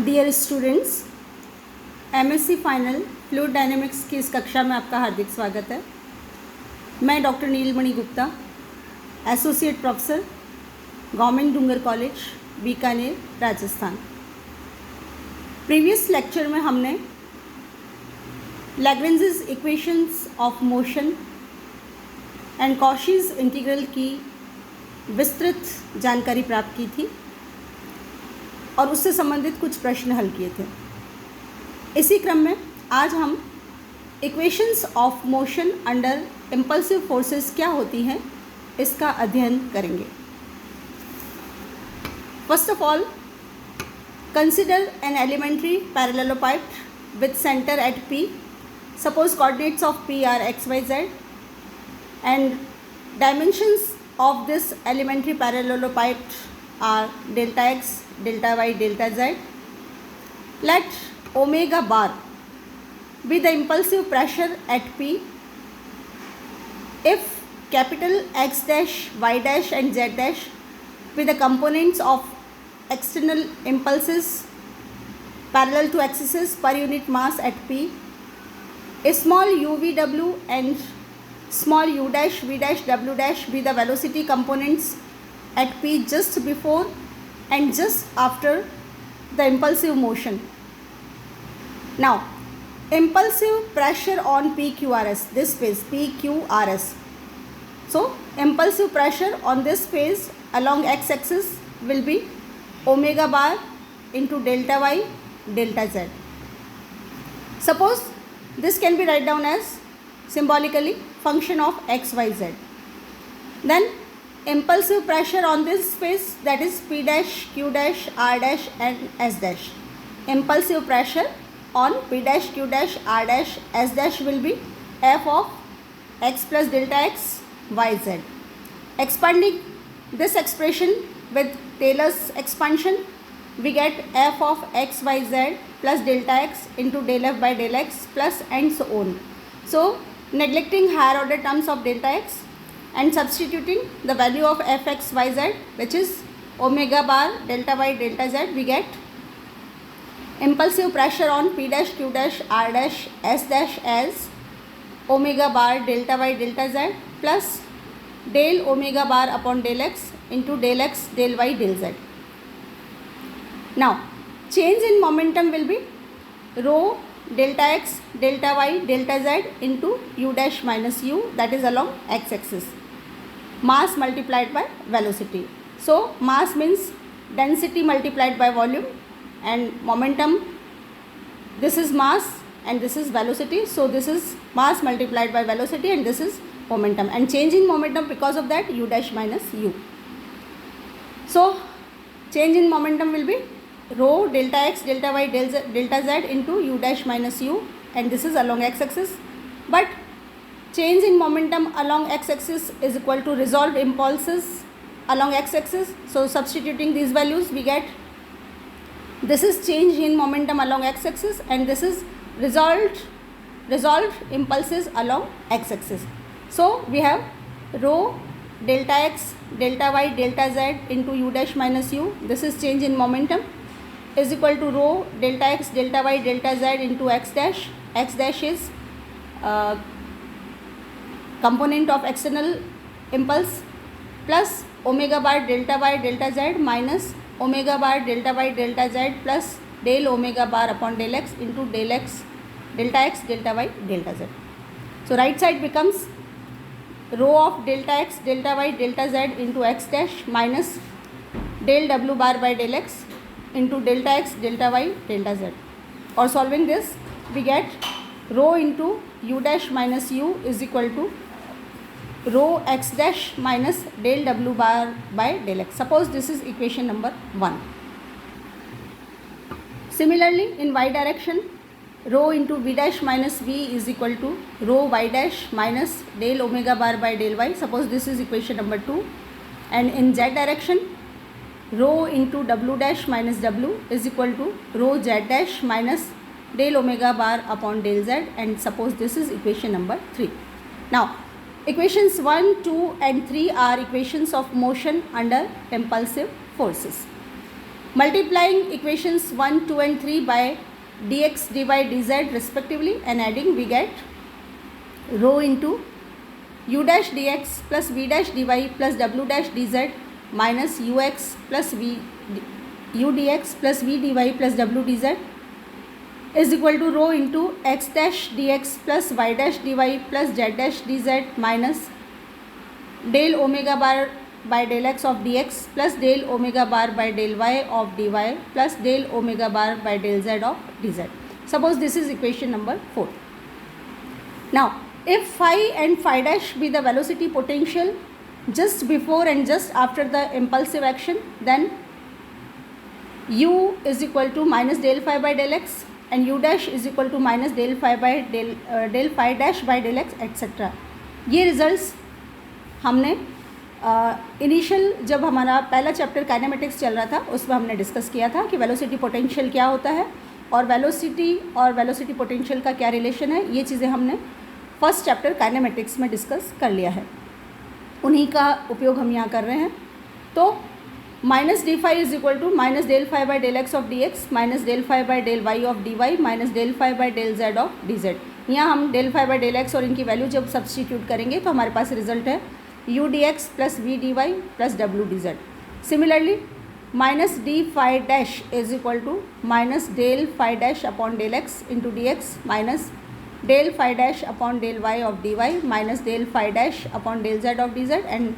Dear students, MSc final fluid dynamics की इस कक्षा में आपका हार्दिक स्वागत है। मैं doctor Neelmani Gupta, associate professor, government Doongar college, Bikaner, Rajasthan. Previous lecture में हमने Lagrange's equations of motion and Cauchy's integral की विस्तृत जानकारी प्राप्त की थी और उससे संबंधित कुछ प्रश्न हल किए थे। इसी क्रम में आज हम equations of motion under impulsive forces क्या होती हैं इसका अध्ययन करेंगे। First of all, consider an elementary parallelepiped with centre at P. Suppose coordinates of P are x, y, z and dimensions of this elementary parallelepiped are delta x, delta y, delta z. Let omega bar be the impulsive pressure at P if capital X dash, Y dash and Z dash be the components of external impulses parallel to axes per unit mass at P. A small UVW and small U dash, V dash, W dash be the velocity components at P just before and just after the impulsive motion. Now, impulsive pressure on PQRS, this phase PQRS. So, impulsive pressure on this phase along x-axis will be omega bar into delta y, delta z. Suppose this can be write down as symbolically function of x, y, z. Then impulsive pressure on this phase, that is P dash, Q dash, R dash and S dash. Impulsive pressure on P dash, Q dash, R dash, S dash will be F of x plus delta x, y, z. Expanding this expression with Taylor's expansion, we get f of x, y, z plus delta x into del f by del x plus and so on. So, neglecting higher order terms of delta x and substituting the value of f x, y, z, which is omega bar delta y delta z, we get impulsive pressure on P dash, Q dash, R dash, S dash as omega bar delta y delta z plus del omega bar upon del x into del x del y del z. Now, change in momentum will be rho delta x delta y delta z into u dash minus u, that is along x axis, mass multiplied by velocity. So, mass means density multiplied by volume and momentum, this is mass and this is velocity. So, this is mass multiplied by velocity and this is momentum, and change in momentum because of that u dash minus u. So, change in momentum will be rho delta x delta y delta z into u dash minus u, and this is along x axis, but change in momentum along x axis is equal to resolved impulses along x axis. So, substituting these values, we get this is change in momentum along x axis and this is resolved impulses along x axis. So, we have rho delta x delta y delta z into u dash minus u, this is change in momentum, is equal to rho delta x delta y delta z into x dash. X dash is component of external impulse plus omega bar delta y delta z minus omega bar delta y delta z plus del omega bar upon del x into del x delta x delta y delta z. So, right side becomes rho of delta x delta y delta z into x dash minus del w bar by del x into delta x delta y delta z, or solving this we get rho into u dash minus u is equal to rho x dash minus del w bar by del x. Suppose this is equation number 1. Similarly, in y direction, rho into v dash minus v is equal to rho y dash minus del omega bar by del y. Suppose this is equation number 2. And in z direction, rho into w dash minus w is equal to rho z dash minus del omega bar upon del z, and suppose this is equation number 3. Now, equations 1, 2 and 3 are equations of motion under impulsive forces. Multiplying equations 1, 2 and 3 by dx, dy, dz respectively and adding, we get rho into u dash dx plus v dash dy plus w dash dz minus ux plus u dx plus v dy plus w dz is equal to rho into x dash dx plus y dash dy plus z dash dz minus del omega bar by del x of dx plus del omega bar by del y of dy plus del omega bar by del z of dz. Suppose this is equation number 4. Now, if phi and phi dash be the velocity potential just before and just after the impulsive action, then u is equal to minus del phi by del x and u dash is equal to minus del phi by del phi dash by del x etc. ये results हमने initial जब हमारा पहला chapter kinematics चल रहा था उसमें हमने डिस्कस किया था कि वेलोसिटी पोटेंशियल क्या होता है और वेलोसिटी पोटेंशियल का क्या रिलेशन है. ये चीज़ें हमने फर्स्ट चैप्टर काइनेमेटिक्स में डिस्कस कर लिया है, उन्हीं का उपयोग हम यहाँ कर रहे हैं. तो minus D phi is equal to minus del phi by del X of D x minus del phi by del Y of D Y minus del phi by del Z of D Z. यहाँ हम del phi by del x और इनकी value जब substitute करेंगे तो हमारे पास result है U D x plus we D Y plus W D Z. Similarly minus D phi dash is equal to minus del phi dash upon del x into D x minus del phi dash upon del Y of D Y minus del phi dash upon del Z of D z. And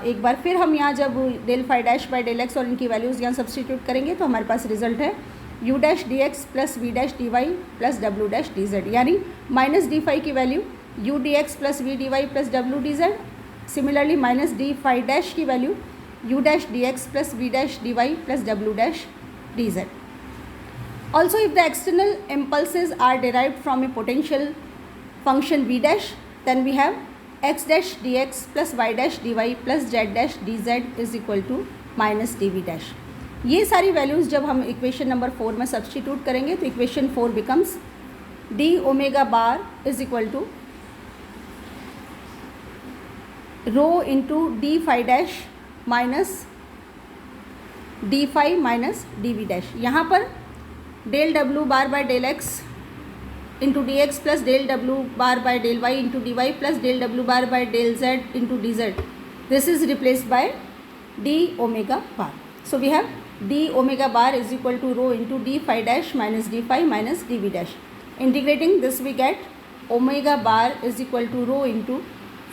एक बार फिर हम यहाँ जब del phi dash by del x और इनकी values यहाँ substitute करेंगे तो हमारे पास रिजल्ट है u dash d x plus v dash d Y plus डब्ल्यू डैश डी जेड. यानी माइनस डी फाई की value u D x plus we D Y plus W D Z. Similarly minus D phi dash की value u dash dx plus v dash dy plus w dash dz. Also, if the external impulses are derived from a potential function v dash, then we have x dash dx plus y dash dy plus z dash dz is equal to minus dv dash. ये सारी values जब हम equation number 4 में substitute करेंगे तो equation 4 becomes D omega bar is equal to rho into D phi dash minus D phi minus D we dash. यहाँ पर del W bar by del x into D x plus del W bar by del Y into D Y plus del W bar by del Z into D Z. This is replaced by D omega bar. So we have D omega bar is equal to rho into D phi dash minus D phi minus D we dash. Integrating this we get omega bar is equal to rho into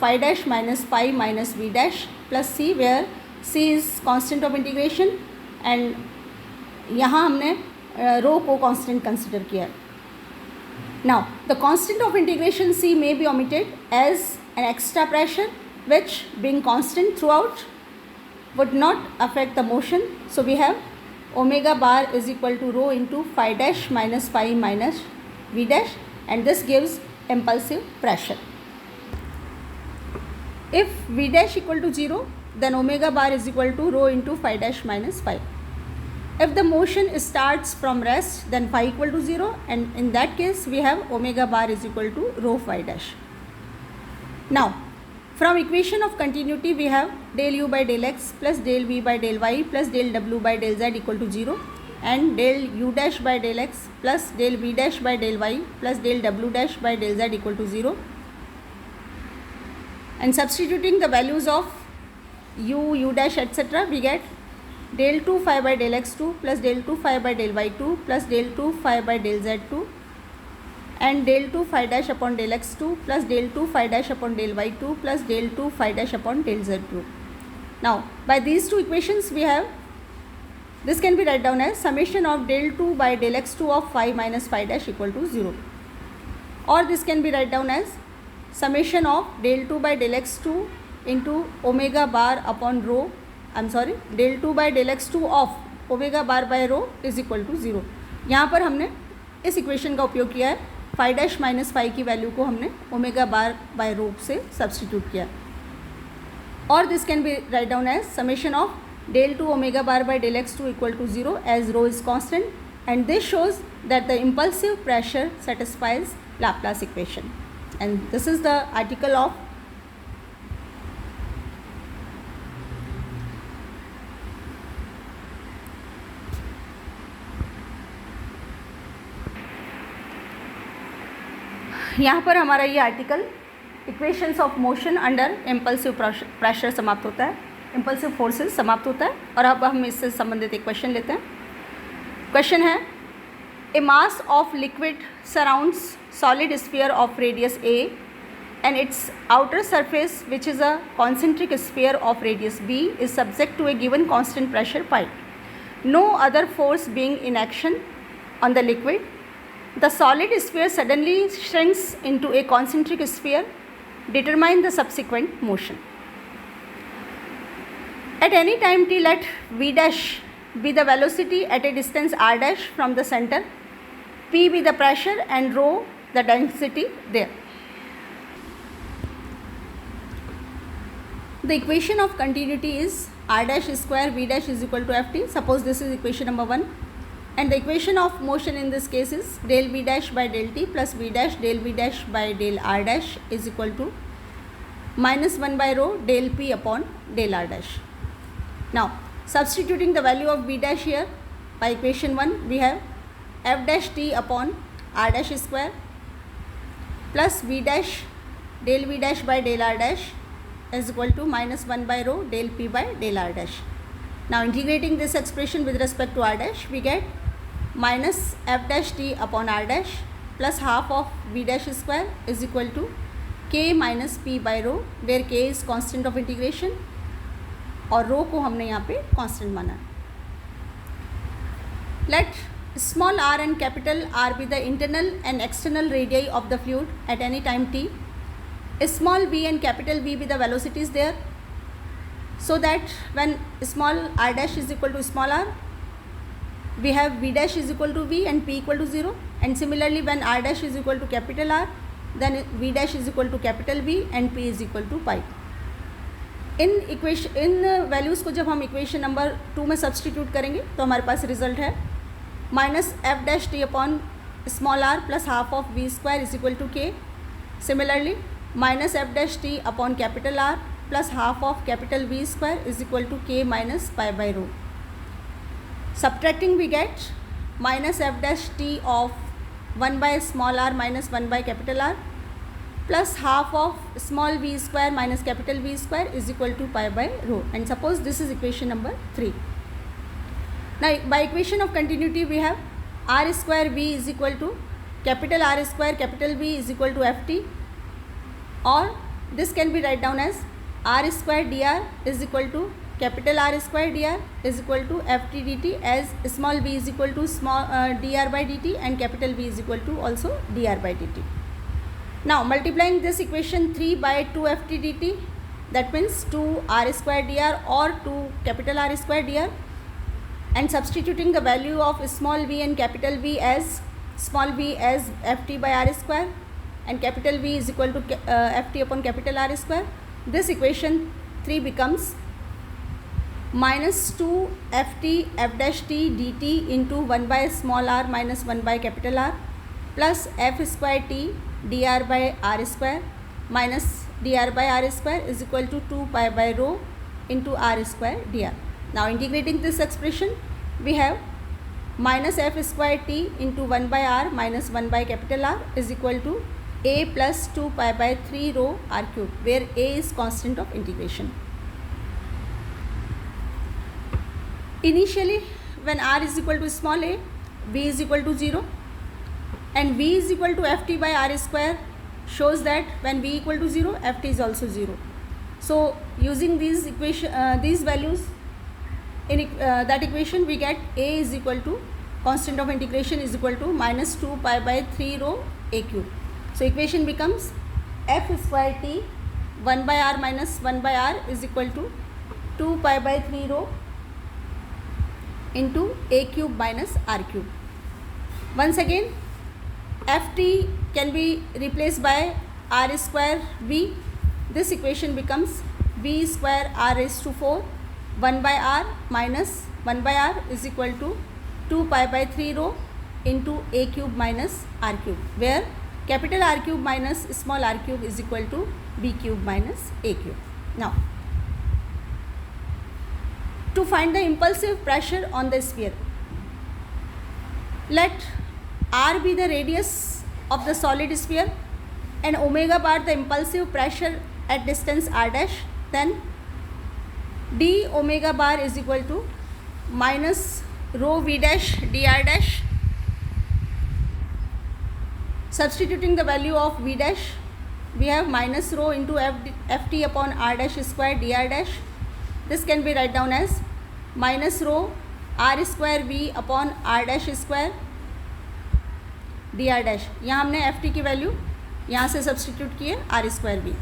phi dash minus phi minus v dash plus c, where c is constant of integration and यहाँ हमने रो को constant consider किया. Now the constant of integration c may be omitted as an extra pressure which being constant throughout would not affect the motion. So we have omega bar is equal to rho into phi dash minus phi minus v dash, and this gives impulsive pressure. If v dash equal to 0, then omega bar is equal to rho into phi dash minus phi. If the motion starts from rest, then phi equal to 0, and in that case we have omega bar is equal to rho phi dash. Now from equation of continuity we have del u by del x plus del v by del y plus del w by del z equal to 0, and del u dash by del x plus del v dash by del y plus del w dash by del z equal to 0. And substituting the values of u dash etc., we get del 2 phi by del x2 plus del 2 phi by del y2 plus del 2 phi by del z2 and del 2 phi dash upon del x2 plus del 2 phi dash upon del y2 plus del 2 phi dash upon del z2. Now by these two equations we have, this can be write down as summation of del 2 by del x2 of phi minus phi dash equal to 0, or this can be write down as summation of del 2 by del x2 into omega bar upon rho, del 2 by del x2 of omega bar by rho is equal to 0. यहाँ पर हमने इस equation का उपयोग किया है, phi dash minus phi की value को हमने ओमेगा बार बाय रो से सब्सटीट्यूट किया. और this can be write down as summation of del 2 omega bar by del x2 equal to 0 as rho is constant, and this shows that the impulsive pressure satisfies Laplace equation. And this is the article of यहाँ पर हमारा ये article equations of motion under impulsive pressure समाप्त होता है, impulsive forces समाप्त होता है। और अब हम इससे संबंधित एक क्वेश्चन लेते हैं। क्वेश्चन है, a mass of liquid surrounds solid sphere of radius a and its outer surface, which is a concentric sphere of radius b, is subject to a given constant pressure pi. No other force being in action on the liquid, the solid sphere suddenly shrinks into a concentric sphere. Determine the subsequent motion. At any time t, let v dash be the velocity at a distance r dash from the center, p be the pressure and rho the density there. The equation of continuity is r dash square v dash is equal to ft. Suppose this is equation number 1, and the equation of motion in this case is del v dash by del t plus v dash del v dash by del r dash is equal to minus 1 by rho del p upon del r dash. Now substituting the value of v dash here, by equation 1 we have f dash t upon r dash square plus v dash del v dash by del r dash is equal to minus 1 by rho del p by del r dash. Now integrating this expression with respect to r dash, we get minus f dash t upon r dash plus half of v dash square is equal to k minus p by rho, where k is constant of integration और rho को हमने यहाँ पे constant माना है. Let small r and capital R be the internal and external radii of the fluid at any time t. Small v and capital V be the velocities there, so that when small r dash is equal to small r, we have v dash is equal to v and p equal to 0, and similarly when r dash is equal to capital R, then v dash is equal to capital V and p is equal to pi. In values को जब हम equation number 2 में substitute करेंगे तो हमारे पास result है minus F dash T upon small R plus half of V square is equal to K. Similarly minus f dash t upon capital R plus half of capital V square is equal to k minus pi by rho. Subtracting we get minus f dash t of 1 by small r minus 1 by capital R plus half of small v square minus capital V square is equal to pi by rho. And suppose this is equation number 3. Now by equation of continuity we have r square v is equal to capital R square capital V is equal to ft, or this can be write down as r square dr is equal to capital R square dr is equal to ft dt, as small v is equal to small dr by dt and capital V is equal to also dr by dt. Now multiplying this equation 3 by 2 ft dt, that means 2 r square dr or 2 capital R square dr, and substituting the value of small v and capital V as small v as ft by r square and capital V is equal to ft upon capital R square, this equation 3 becomes minus 2 ft f dash t dt into 1 by small r minus 1 by capital R plus f square t dr by r square minus dr by r square is equal to 2 pi by rho into r square dr. Now integrating this expression, we have minus f square t into 1 by r minus 1 by capital R is equal to a plus 2 pi by 3 rho r cube, where a is constant of integration. Initially when r is equal to small a, v is equal to 0 and v is equal to ft by r square shows that when v equal to 0, ft is also 0. So using these values in that equation, we get a is equal to constant of integration is equal to minus 2 pi by 3 rho a cube. So equation becomes f square t 1 by r minus 1 by r is equal to 2 pi by 3 rho into a cube minus r cube. Once again ft can be replaced by r square v. This equation becomes v square r raised to 4 1 by r minus 1 by r is equal to 2 pi by 3 rho into a cube minus r cube, where capital R cube minus small r cube is equal to b cube minus a cube. Now to find the impulsive pressure on the sphere, let r be the radius of the solid sphere and omega bar the impulsive pressure at distance r dash, then d omega bar is equal to minus rho v dash dr dash. Substituting the value of v dash, we have minus rho into ft upon r dash square dr dash. This can be write down as minus rho r square v upon r dash square dr dash. यहाँ हमने ft की value यहाँ से substitute किए r square v.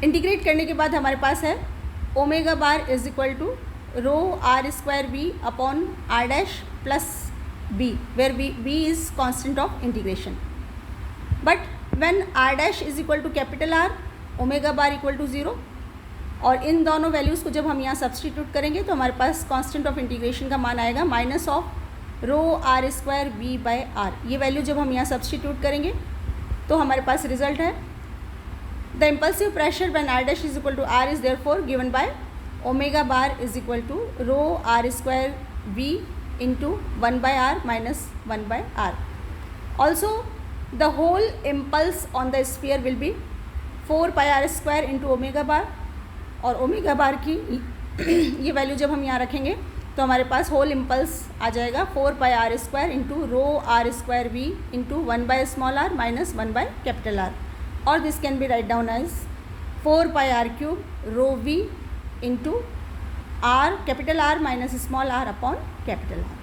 Integrate करने के बाद हमारे पास है omega bar is equal to rho r square v upon r dash plus b, where b is constant of integration. But when r dash is equal to capital R, omega bar equal to 0, और इन दोनों values को जब हम यहाँ substitute करेंगे तो हमारे पास constant of integration का मान आएगा minus of rho r square v by r. ये वैल्यू जब हम यहाँ सब्सटीट्यूट करेंगे तो हमारे पास रिजल्ट है the impulsive pressure when r dash is equal to r is therefore given by omega bar is equal to rho r square v into 1 by r minus 1 by r. Also the whole impulse on the sphere will be 4 pi r square into omega bar, और omega बार की ये value जब हम यहाँ रखेंगे तो हमारे पास whole impulse आ जाएगा 4 pi r square into rho r square v into 1 by small r minus 1 by capital R, और this can be write down as 4 pi r cube rho v into r capital R minus small r upon capital R.